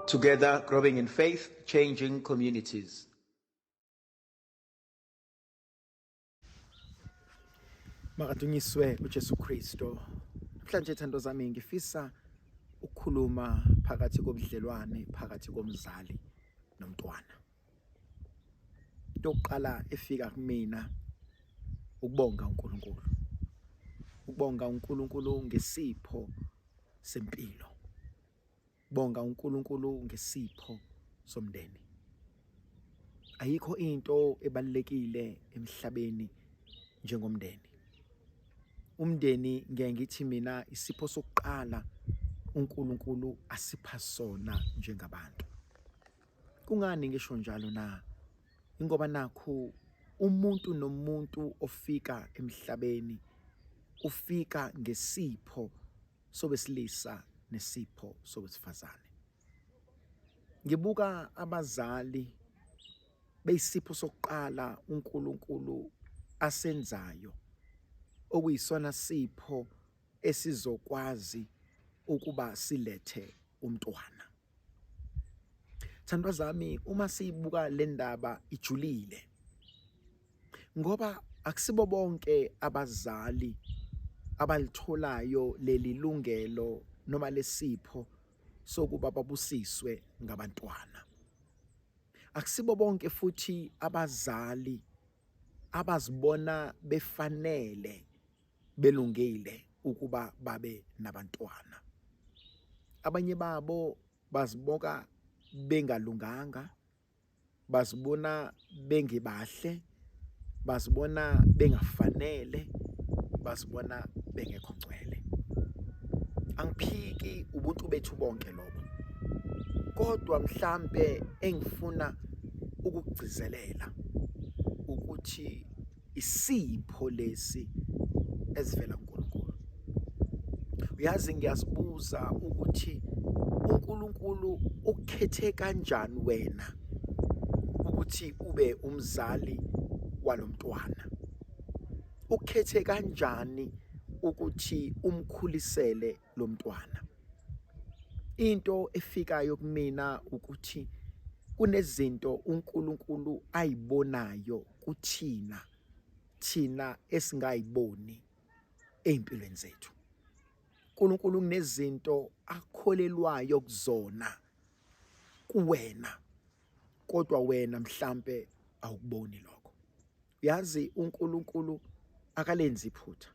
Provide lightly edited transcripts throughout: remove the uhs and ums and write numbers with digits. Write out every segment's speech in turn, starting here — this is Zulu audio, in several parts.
Together, growing in faith, changing communities. Makadunyiswe uJesu Kristo. Namhlanje thando zami ngifisa ukukhuluma phakathi kobudlelwane phakathi komzali nomntwana. Into yokuqala efika kumina ukubonga uNkulunkulu. Ukubonga uNkulunkulu ngesipho sempilo. Bonga uNkulunkulu ngesipho somndeni. Ayikho into ebalekile emhlabeni njengomndeni. Umndeni ngeke ngithi mina isipho sokuqala uNkulunkulu asipha sona njengabantu. Kungani ngisho njalo na? Ingoba nakho umuntu nomuntu ofika emhlabeni ufika ngesipho sobesilisa nesipho sobesifazane. Ngibuka abazali beyisipho sokuqala uNkulunkulu asenzayo okuyisona sipho esizokwazi ukuba silethe umntwana. Thandwa zami, uma siyibuka le ndaba ijulile ngoba akusibo bonke abazali abalitholayo leli lungelo noma lesipho sokuba babusiswe ngabantwana. Akusibo bonke futhi abazali abazibona befanele belungile ukuba babe nabantwana. Abanye babo baziboka bengalunganga, bazibona bengebahle, bazibona bengafanele, bazibona bengekho ngcwele. Angiphiki ubuntu bethu bonke lobo. Kodwa mhlambe engifuna ukugcizelela ukuthi isipho lesi esivela kuNkulunkulu. Uyazi ngiyazibuza ukuthi uNkulunkulu ukhethe kanjani wena ukuthi ube umzali walomntwana? Ukhethe kanjani ukuthi umkhulisele lo mntwana? Into efikayo kumina ukuthi kunezinto uNkulunkulu ayibonayo kuthina, thina esingayiboni empilweni zethu. uNkulunkulu kunezinto akholelwayo kuzona kuwena, kodwa wena mhlambe awukuboni lokho. Yazi uNkulunkulu akalenzi iphutha.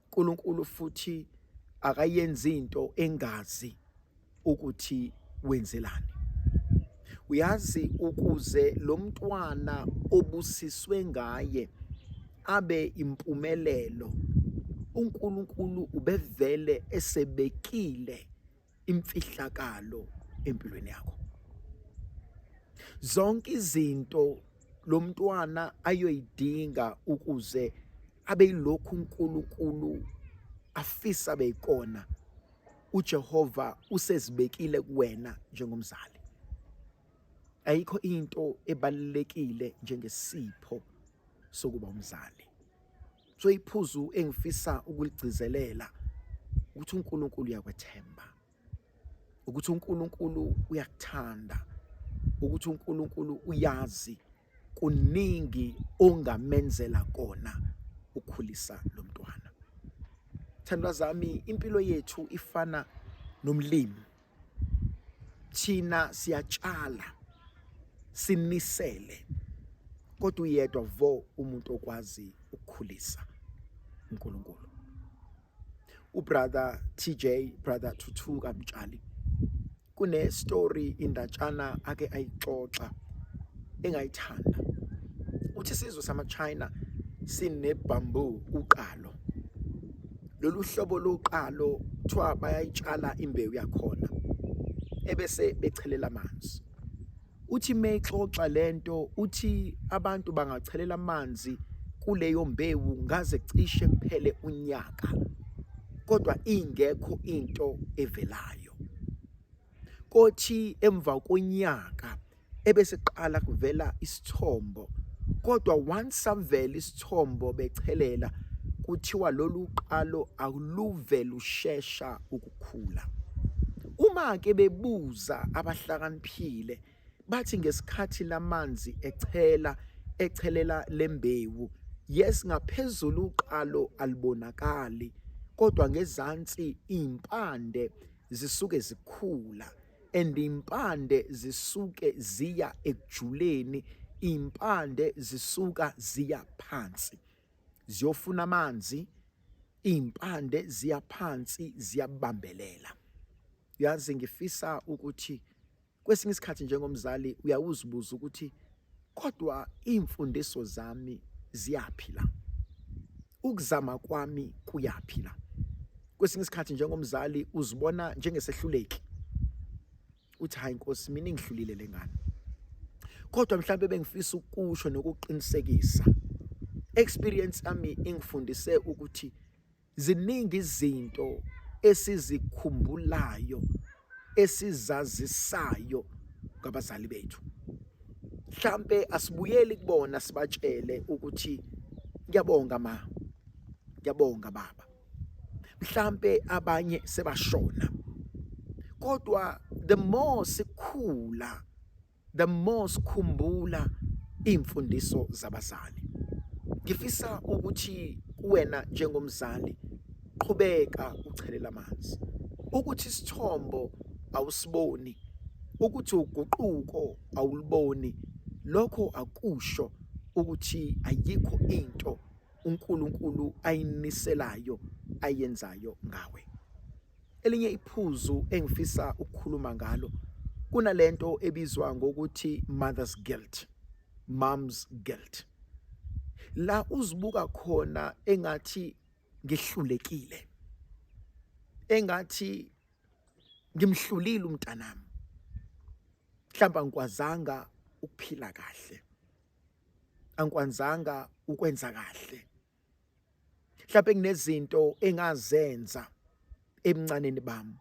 uNkulunkulu futhi akayenzi into engazi ukuthi wenzelani. Uyazi ukuze lo mntwana obusiswe ngaye abe impumelelo, uNkulunkulu ubevele esebekile imfihlakalo empilweni yakho. Zonke izinto lo mntwana ayoyidinga ukuze abe yilokhu uNkulunkulu afisa beyikona, uJehova usezibekile kuwena njengomzali. Ayikho into ebalekile njengesipho sokuba umzali. So iphuzu engifisa ukuligcizelela ukuthi uNkulunkulu uyakwethemba, ukuthi uNkulunkulu uyakuthanda, ukuthi uNkulunkulu uyazi kuningi ongamenzela kona ukukhulisa lo mntwana. Thandwa zami, impilo yethu ifana nomlimi. Thina siyatshala, sinisele, kodwa uyedwa vo umuntu okwazi ukukhulisa, uNkulunkulu. Ubrother TJ, brother Tutu kamtshali, kune story indatshana ake ayixoxa engayithanda. Uthi isizwe samaChina sinebamboo uqalo. Lolu hlobo loqalo kuthiwa bayayitshala imbewu yakhona ebese bechelela amanzi. Uthi meyixoxa lento uthi abantu bangachelela amanzi kuleyo mbewu ngaze cishe kuphele unyaka, kodwa ingekho into evelayo. Kothi emva konyaka ebese qala kuvela isithombo, kodwa once savela isithombo bechelela kuthiwa lolu qalo aluvela ushesha ukukhula. Uma ke bebuza abahlakaniphile bathi ngesikhathi lamanzi echelela lembewu, yes ngaphezulu uqalo alibonakali, kodwa ngezansi impande zisuke zikhula, and impande zisuke ziya ekujuleni, impande zisuka ziya phansi ziyofuna amanzi, impande ziya phansi ziyabambelela. Yazi ngifisa ukuthi kwesinye isikhathi njengomzali uyawuzibuza ukuthi kodwa imfundiso zami ziyaphi la, ukuzama kwami kuyaphi la. Kwesinye isikhathi njengomzali uzibona njengesehluleki, uthi hayi Nkosi mina ngihlulile lengane, kodwa mhlawumbe bengifisa ukusho nokuqinisekisa, experience yami ingifundise ukuthi ziningi izinto esizikhumbulayo esizazisayo ngabazali bethu. Mhlambe asibuyeli kubona sibatshele ukuthi ngiyabonga ma, ngiyabonga baba. Mhlambe abanye sebashona, kodwa the more sikhula, the more sikhumbula imfundiso zabazali. Ngifisa ukuthi kuwena njengomzali qhubeka uchelela amanzi, ukuthi isithombo awusiboni, ukuthi uguquko awuliboni, lokho akusho ukuthi ayikho into uNkulunkulu ayiniselayo ayenzayo ngawe. Elinye iphuzu engifisa ukukhuluma ngalo kunalento ebizwa ngokuthi mother's guilt, mom's guilt. La uzibuka khona engathi ngihlulekile, engathi ngimhlulile umntanami, mhlawumbe angikwazanga ukuphila kahle, angikwazanga ukwenza kahle, mhlawumbe kunezinto engazenza emncaneni bami,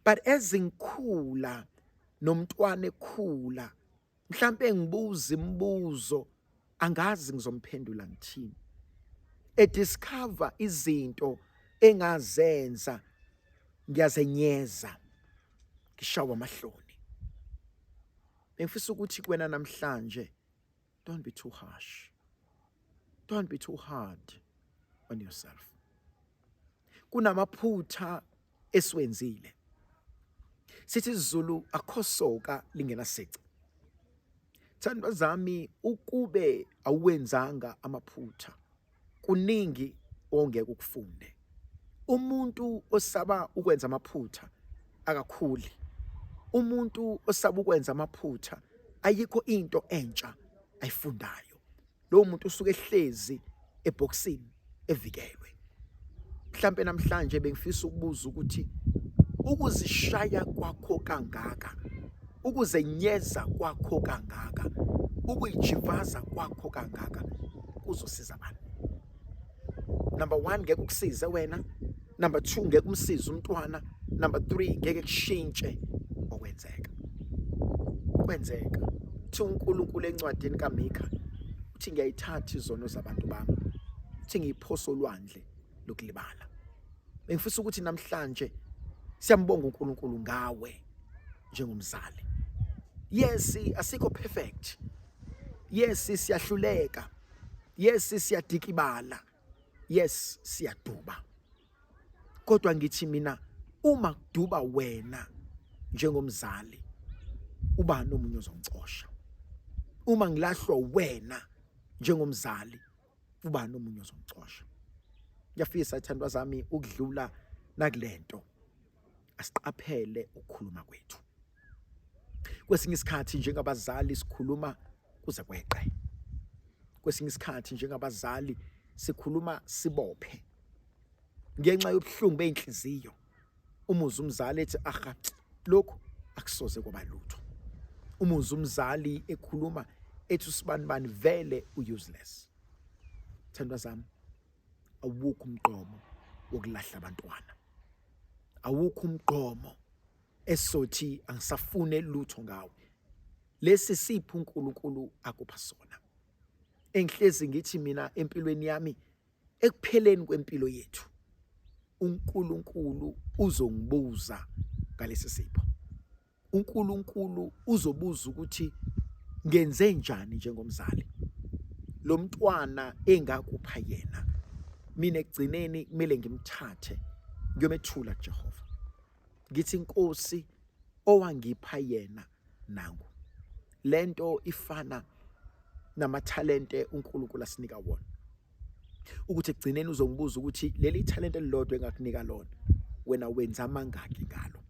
but ezingikhula nomntwana ekhula, mhlawumbe ngibuza imibuzo angazi ngizomphendula ngithini, ediscover izinto engazenza ngiyazenyeza, ngishawa amahloni. Ngifisa ukuthi kuwena namhlanje, don't be too harsh, don't be too hard on yourself. Kunamaphutha esiwenzile, sithi isiZulu akhosoka lingenasici. Thandwa zami, ukube awuwenzanga amaphutha kuningi ongeke ukufunde. Umuntu osaba ukwenza amaphutha akakhuli, umuntu osaba ukwenza amaphutha ayikho into entsha ayifundayo. Lo muntu usuke ehlezi eboxini evikelwe. Mhlambe namhlanje bengifisa ukubuza ukuthi ukuzishaya kwakho kangaka, ukuzenyeza kwakho kangaka, ukuyijivaza kwakho kangaka kuzosiza abantu. Number 1 ngeke ukusize wena, number 2 ngeke umsize umntwana, number 3 ngeke kushintshe okwenzeka. Kwenzeka uthi uNkulunkulu encwadini kaMikha uthi ngiyayithatha izono zabantu bami, uthi ngiyiphosa olwandle lokulibala. Bengifisa ukuthi namhlanje siyambonga uNkulunkulu ngawe njengomzali. Yes, asikho perfect, yes siyahluleka, yes siyadikibala, yes siyaduba, kodwa ngithi mina uma kuduba wena njengomzali, uba nomunye ozongicosha. Uma ngilahlwa wena njengomzali, uba nomunye ozongicosha. Ngiyafisa ithandwa zami ukudlula nakulento, asiqaphele ukukhuluma kwethu. Kwesinye isikhathi njengabazali sikhuluma kuze kweqe, kwesinye isikhathi njengabazali sikhuluma sibophe ngenxa yobuhlungu beyinhliziyo. Umuzi umzali ethi aha lokho akusoze kwaba lutho, umuzi umzali ekhuluma ethi usibani vele useless. Thandwa zami, awukho umqomo wokulahla abantwana, awukho umqomo esothi angisafune lutho ngawe. Lesi sipho uNkulunkulu akupha sona. Engihlezi ngithi mina empilweni yami, ekupheleni kwempilo yethu uNkulunkulu uzongibuza ngalesi sipho. uNkulunkulu uzobuza ukuthi ngenze njani njengomzali. Lo mntwana engakupha yena, mina ekugcineni kumele ngimthathe ngiyomethula kuJehova. Ngithi Nkosi, owangipha yena nangu. Lento ifana namathalente uNkulunkulu asinika wona. Ukuthi ekugcineni uzongibuza ukuthi leli talente elilodwa engakunika lona, wena wenza mangaki ngalo?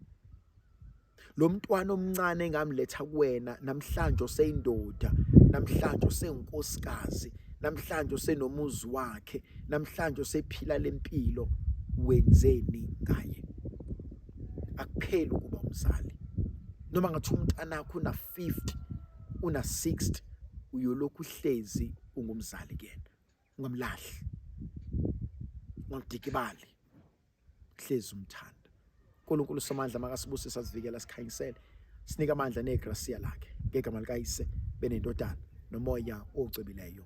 Lo mntwana omncane engamletha kuwena namhlanje useyindoda, namhlanje usengunkosikazi, namhlanje usenomuzi wakhe, namhlanje usephila lempilo, wenzeni ngaye? Akupheli ukuba umzali. Noma ngathi umntanakho una-50, una-60, uyolokhu uhlezi ungumzali kuyena. Ungamlahli, ungamdikibali, hlezi umthanda. uNkulunkulu somandla makasibusisa sivikela sikhanyisele, sinika amandla negrasiya lakhe ngegama likaYise benendodana nomoya ocwebileyo.